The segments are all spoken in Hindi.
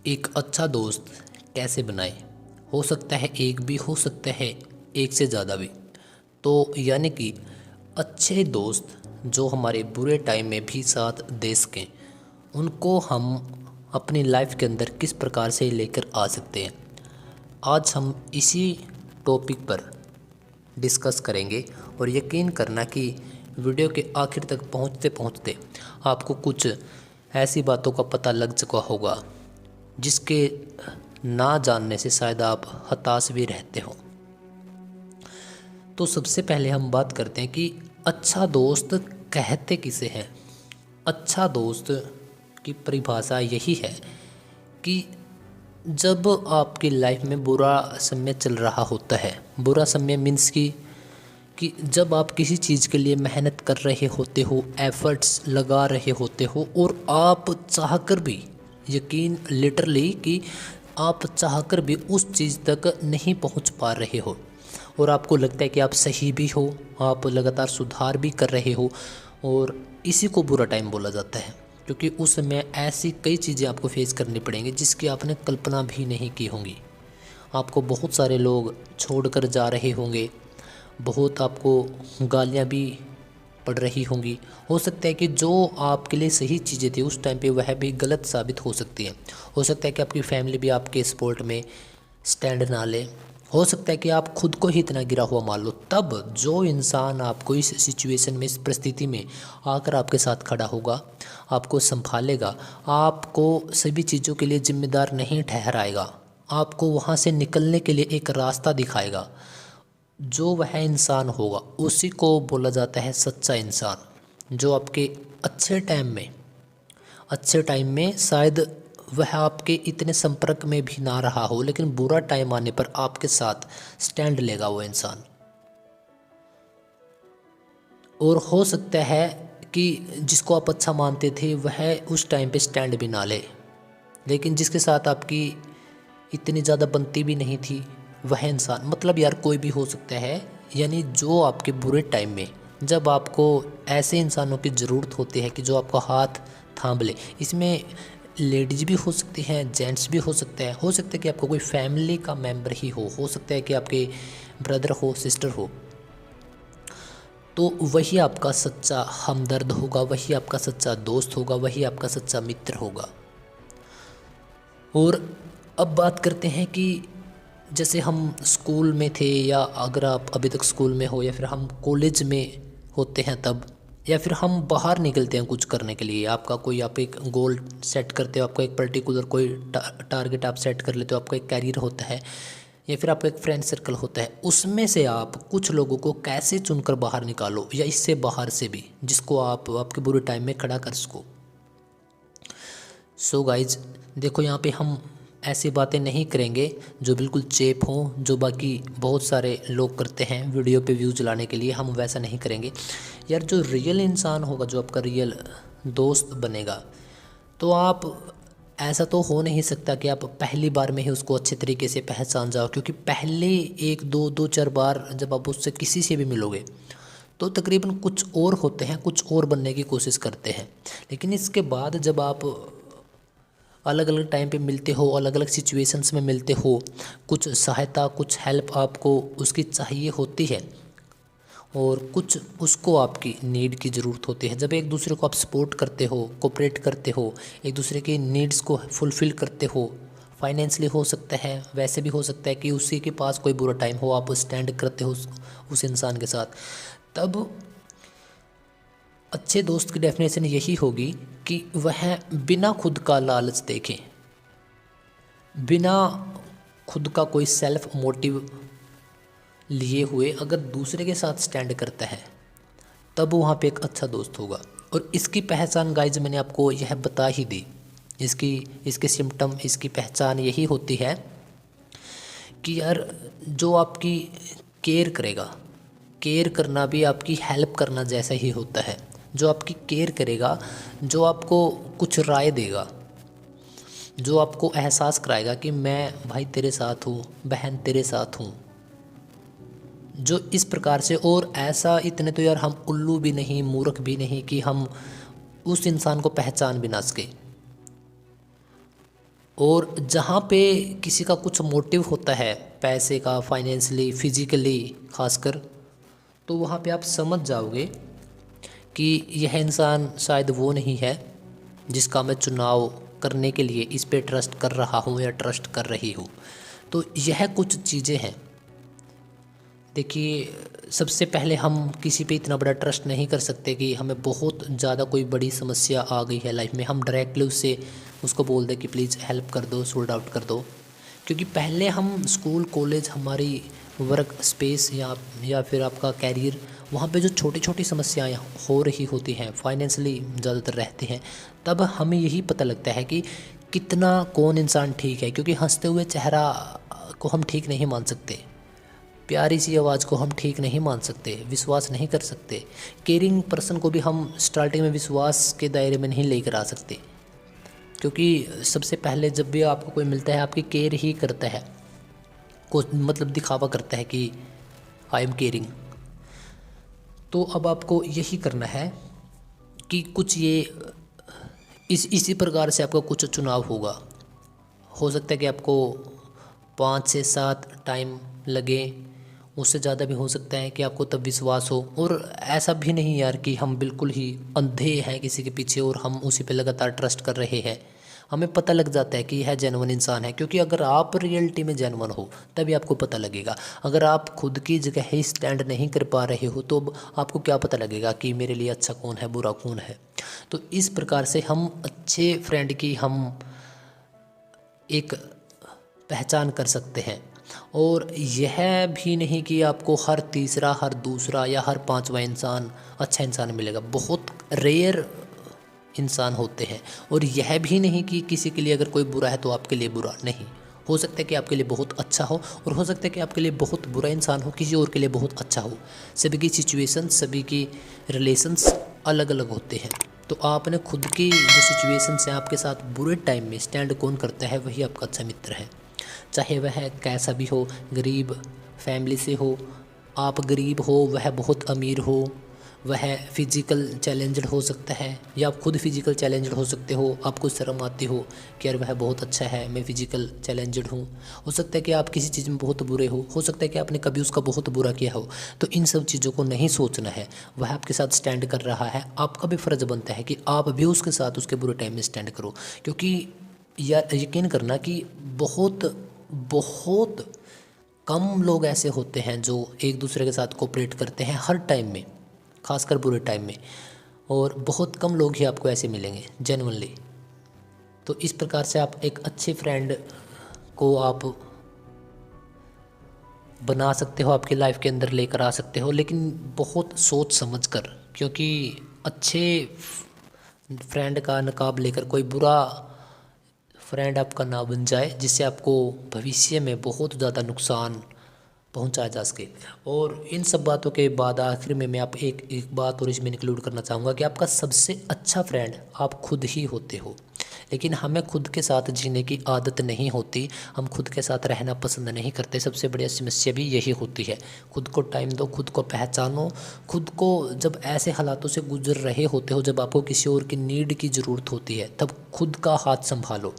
एक अच्छा दोस्त कैसे बनाएं? हो सकता है एक भी, हो सकता है एक से ज़्यादा भी। तो यानी कि अच्छे दोस्त जो हमारे बुरे टाइम में भी साथ दे सकें, उनको हम अपनी लाइफ के अंदर किस प्रकार से लेकर आ सकते हैं। आज हम इसी टॉपिक पर डिस्कस करेंगे और यकीन करना कि वीडियो के आखिर तक पहुंचते पहुंचते आपको कुछ ऐसी बातों का पता लग चुका होगा जिसके ना जानने से शायद आप हताश भी रहते हो। तो सबसे पहले हम बात करते हैं कि अच्छा दोस्त कहते किसे हैं। अच्छा दोस्त की परिभाषा यही है कि जब आपकी लाइफ में बुरा समय चल रहा होता है, बुरा समय मीन्स कि जब आप किसी चीज़ के लिए मेहनत कर रहे होते हो, एफर्ट्स लगा रहे होते हो और आप चाहकर भी, यकीन लिटरली कि आप चाहकर भी उस चीज़ तक नहीं पहुंच पा रहे हो और आपको लगता है कि आप सही भी हो, आप लगातार सुधार भी कर रहे हो, और इसी को बुरा टाइम बोला जाता है। क्योंकि उस समय ऐसी कई चीज़ें आपको फेस करनी पड़ेंगी जिसकी आपने कल्पना भी नहीं की होंगी। आपको बहुत सारे लोग छोड़कर जा रहे होंगे, बहुत आपको गालियाँ भी पड़ रही होंगी। हो सकता है कि जो आपके लिए सही चीज़ें थी उस टाइम पे वह भी गलत साबित हो सकती हैं। हो सकता है कि आपकी फैमिली भी आपके सपोर्ट में स्टैंड ना ले। हो सकता है कि आप खुद को ही इतना गिरा हुआ मान लो। तब जो इंसान आपको इस सिचुएशन में, इस परिस्थिति में आकर आपके साथ खड़ा होगा, आपको संभालेगा, आपको सभी चीज़ों के लिए जिम्मेदार नहीं ठहराएगा, आपको वहाँ से निकलने के लिए एक रास्ता दिखाएगा, जो वह इंसान होगा उसी को बोला जाता है सच्चा इंसान। जो आपके अच्छे टाइम में शायद वह आपके इतने संपर्क में भी ना रहा हो, लेकिन बुरा टाइम आने पर आपके साथ स्टैंड लेगा वो इंसान। और हो सकता है कि जिसको आप अच्छा मानते थे वह उस टाइम पे स्टैंड भी ना ले, लेकिन जिसके साथ आपकी इतनी ज़्यादा बनती भी नहीं थी वह इंसान, मतलब यार कोई भी हो सकता है। यानी जो आपके बुरे टाइम में, जब आपको ऐसे इंसानों की ज़रूरत होती है कि जो आपका हाथ थाम ले, इसमें लेडीज भी हो सकती हैं, जेंट्स भी हो सकता है कि आपको कोई फैमिली का मेम्बर ही हो सकता है कि आपके ब्रदर हो, सिस्टर हो, तो वही आपका सच्चा हमदर्द होगा, वही आपका सच्चा दोस्त होगा, वही आपका सच्चा मित्र होगा। और अब बात करते हैं कि जैसे हम स्कूल में थे, या अगर आप अभी तक स्कूल में हो, या फिर हम कॉलेज में होते हैं तब, या फिर हम बाहर निकलते हैं कुछ करने के लिए, आपका कोई, आप एक गोल सेट करते हो, आपका एक पर्टिकुलर कोई टारगेट आप सेट कर लेते हो, आपका एक कैरियर होता है, या फिर आपका एक फ्रेंड सर्कल होता है, उसमें से आप कुछ लोगों को कैसे चुनकर बाहर निकालो, या इससे बाहर से भी जिसको आप आपके बुरे टाइम में खड़ा कर सको। सो गाइज देखो, यहाँ पे हम ऐसी बातें नहीं करेंगे जो बिल्कुल चेप हों, जो बाकी बहुत सारे लोग करते हैं वीडियो पे व्यूज़ लाने के लिए। हम वैसा नहीं करेंगे यार। जो रियल इंसान होगा, जो आपका रियल दोस्त बनेगा, तो आप, ऐसा तो हो नहीं सकता कि आप पहली बार में ही उसको अच्छे तरीके से पहचान जाओ, क्योंकि पहले एक दो दो चार बार जब आप उससे किसी से भी मिलोगे तो तकरीबन कुछ और होते हैं, कुछ और बनने की कोशिश करते हैं। लेकिन इसके बाद जब आप अलग अलग टाइम पे मिलते हो, अलग अलग सिचुएशंस में मिलते हो, कुछ सहायता, कुछ हेल्प आपको उसकी चाहिए होती है, और कुछ उसको आपकी नीड की ज़रूरत होती है। जब एक दूसरे को आप सपोर्ट करते हो, कोऑपरेट करते हो, एक दूसरे की नीड्स को फुलफ़िल करते हो, फाइनेंशियली हो सकता है, वैसे भी हो सकता है कि उसी के पास कोई बुरा टाइम हो, आप स्टैंड करते हो उस इंसान के साथ, तब अच्छे दोस्त की डेफिनेशन यही होगी कि वह बिना खुद का लालच देखे, बिना खुद का कोई सेल्फ मोटिव लिए हुए अगर दूसरे के साथ स्टैंड करता है, तब वहाँ पे एक अच्छा दोस्त होगा। और इसकी पहचान गाइज मैंने आपको यह बता ही दी। इसके सिम्टम, इसकी पहचान यही होती है कि यार जो आपकी केयर करेगा, केयर करना भी आपकी हेल्प करना जैसा ही होता है। जो आपकी केयर करेगा, जो आपको कुछ राय देगा, जो आपको एहसास कराएगा कि मैं भाई तेरे साथ हूँ, बहन तेरे साथ हूँ, जो इस प्रकार से। और ऐसा, इतने तो यार हम उल्लू भी नहीं, मूर्ख भी नहीं कि हम उस इंसान को पहचान भी ना सके। और जहाँ पे किसी का कुछ मोटिव होता है, पैसे का, फाइनेंशियली, फिजिकली खासकर, तो वहाँ पे आप समझ जाओगे कि यह इंसान शायद वो नहीं है जिसका मैं चुनाव करने के लिए इस पे ट्रस्ट कर रहा हूँ या ट्रस्ट कर रही हूँ। तो यह कुछ चीज़ें हैं। देखिए, सबसे पहले हम किसी पे इतना बड़ा ट्रस्ट नहीं कर सकते कि हमें बहुत ज़्यादा कोई बड़ी समस्या आ गई है लाइफ में, हम डायरेक्टली उसको बोल दें कि प्लीज़ हेल्प कर दो, सॉर्ट आउट कर दो। क्योंकि पहले हम स्कूल, कॉलेज, हमारी वर्क स्पेस या फिर आपका कैरियर, वहाँ पे जो छोटी छोटी समस्याएं हो रही होती हैं, फाइनेंशियली ज़्यादातर रहती हैं, तब हमें यही पता लगता है कि कितना कौन इंसान ठीक है। क्योंकि हंसते हुए चेहरा को हम ठीक नहीं मान सकते, प्यारी सी आवाज़ को हम ठीक नहीं मान सकते, विश्वास नहीं कर सकते, केयरिंग पर्सन को भी हम स्टार्टिंग में विश्वास के दायरे में नहीं लेकर आ सकते। क्योंकि सबसे पहले जब भी आपको कोई मिलता है, आपकी केयर ही करता है, को मतलब दिखावा करता है कि आई एम केयरिंग। तो अब आपको यही करना है कि कुछ ये इसी प्रकार से आपका कुछ चुनाव होगा। हो सकता है कि आपको 5 से 7 टाइम लगे, उससे ज़्यादा भी हो सकता है कि आपको तब विश्वास हो। और ऐसा भी नहीं यार कि हम बिल्कुल ही अंधे हैं किसी के पीछे और हम उसी पे लगातार ट्रस्ट कर रहे हैं। हमें पता लग जाता है कि यह जेन्युइन इंसान है, क्योंकि अगर आप रियलिटी में जेन्युइन हो तभी आपको पता लगेगा। अगर आप खुद की जगह ही स्टैंड नहीं कर पा रहे हो तो आपको क्या पता लगेगा कि मेरे लिए अच्छा कौन है, बुरा कौन है। तो इस प्रकार से हम अच्छे फ्रेंड की हम एक पहचान कर सकते हैं। और यह भी नहीं कि आपको हर तीसरा, हर दूसरा या हर पांचवा इंसान अच्छा इंसान मिलेगा, बहुत रेयर इंसान होते हैं। और यह भी नहीं कि किसी के लिए अगर कोई बुरा है तो आपके लिए बुरा नहीं हो सकता है, कि आपके लिए बहुत अच्छा हो, और हो सकता है कि आपके लिए बहुत बुरा इंसान हो, किसी और के लिए बहुत अच्छा हो। सभी की सिचुएशन, सभी की रिलेशंस अलग अलग होते हैं। तो आपने खुद की जो सिचुएशंस हैं, आपके साथ बुरे टाइम में स्टैंड कौन करता है, वही आपका अच्छा मित्र है। चाहे वह कैसा भी हो, गरीब फैमिली से हो, आप गरीब हो, वह बहुत अमीर हो, वह फिज़िकल चैलेंज्ड हो सकता है या आप खुद फिज़िकल चैलेंज्ड हो सकते हो, आपको शर्म आती हो कि यार वह बहुत अच्छा है, मैं फिज़िकल चैलेंज्ड हूँ। हो सकता है कि आप किसी चीज़ में बहुत बुरे हो सकता है कि आपने कभी उसका बहुत बुरा किया हो। तो इन सब चीज़ों को नहीं सोचना है, वह आपके साथ स्टैंड कर रहा है, आपका भी फ़र्ज़ बनता है कि आप भी उसके साथ उसके बुरे टाइम में स्टैंड करो। क्योंकि यार यकीन करना कि बहुत बहुत कम लोग ऐसे होते हैं जो एक दूसरे के साथ कोऑपरेट करते हैं हर टाइम में, खासकर बुरे टाइम में। और बहुत कम लोग ही आपको ऐसे मिलेंगे जेन्युइनली। तो इस प्रकार से आप एक अच्छे फ्रेंड को आप बना सकते हो, आपकी लाइफ के अंदर लेकर आ सकते हो, लेकिन बहुत सोच समझ कर। क्योंकि अच्छे फ्रेंड का नकाब लेकर कोई बुरा फ्रेंड आपका ना बन जाए, जिससे आपको भविष्य में बहुत ज़्यादा नुकसान पहुंचाया जा सके। और इन सब बातों के बाद आखिर में मैं आप एक बात और इसमें इंक्लूड करना चाहूँगा कि आपका सबसे अच्छा फ्रेंड आप खुद ही होते हो। लेकिन हमें खुद के साथ जीने की आदत नहीं होती, हम खुद के साथ रहना पसंद नहीं करते। सबसे बड़ी समस्या भी यही होती है। खुद को टाइम दो, खुद को पहचानो, खुद को जब ऐसे हालातों से गुजर रहे होते हो जब आपको किसी और की नीड की ज़रूरत होती है, तब खुद का हाथ संभालो,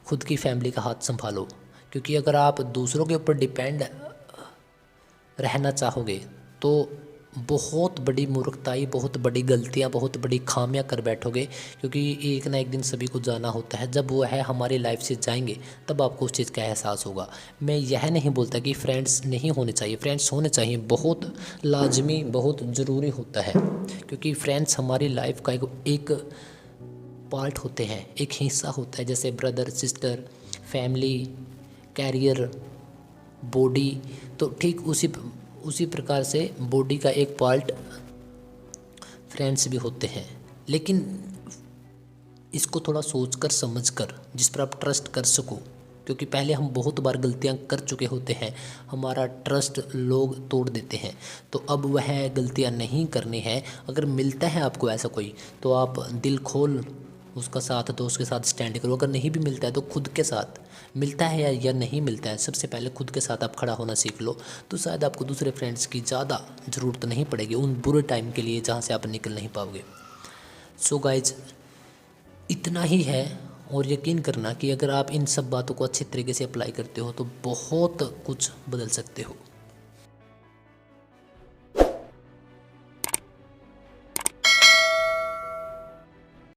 खुद की फैमिली का हाथ संभालो। क्योंकि अगर आप दूसरों के ऊपर डिपेंड रहना चाहोगे तो बहुत बड़ी मूर्खताई, बहुत बड़ी गलतियाँ, बहुत बड़ी खामियां कर बैठोगे। क्योंकि एक ना एक दिन सभी को जाना होता है, जब वो है हमारी लाइफ से जाएंगे तब आपको उस चीज़ का एहसास होगा। मैं यह नहीं बोलता कि फ्रेंड्स नहीं होने चाहिए, फ्रेंड्स होने चाहिए, बहुत लाजमी, बहुत ज़रूरी होता है। क्योंकि फ्रेंड्स हमारी लाइफ का एक पार्ट होते हैं, एक हिस्सा होता है। जैसे brother, sister, family, career, body. तो ठीक उसी प्रकार से बॉडी का एक पार्ट फ्रेंड्स भी होते हैं। लेकिन इसको थोड़ा सोच कर समझ कर, जिस पर आप ट्रस्ट कर सको। क्योंकि पहले हम बहुत बार गलतियां कर चुके होते हैं, हमारा ट्रस्ट लोग तोड़ देते हैं। तो अब वह गलतियां नहीं करनी है। अगर मिलता है आपको ऐसा कोई, तो आप दिल खोल उसका साथ दो, उसके साथ स्टैंड करो। अगर नहीं भी मिलता है तो खुद के साथ, मिलता है या नहीं मिलता है, सबसे पहले खुद के साथ आप खड़ा होना सीख लो। तो शायद आपको दूसरे फ्रेंड्स की ज़्यादा ज़रूरत नहीं पड़ेगी उन बुरे टाइम के लिए जहाँ से आप निकल नहीं पाओगे। सो गाइज, इतना ही है। और यकीन करना कि अगर आप इन सब बातों को अच्छे तरीके से अप्लाई करते हो तो बहुत कुछ बदल सकते हो।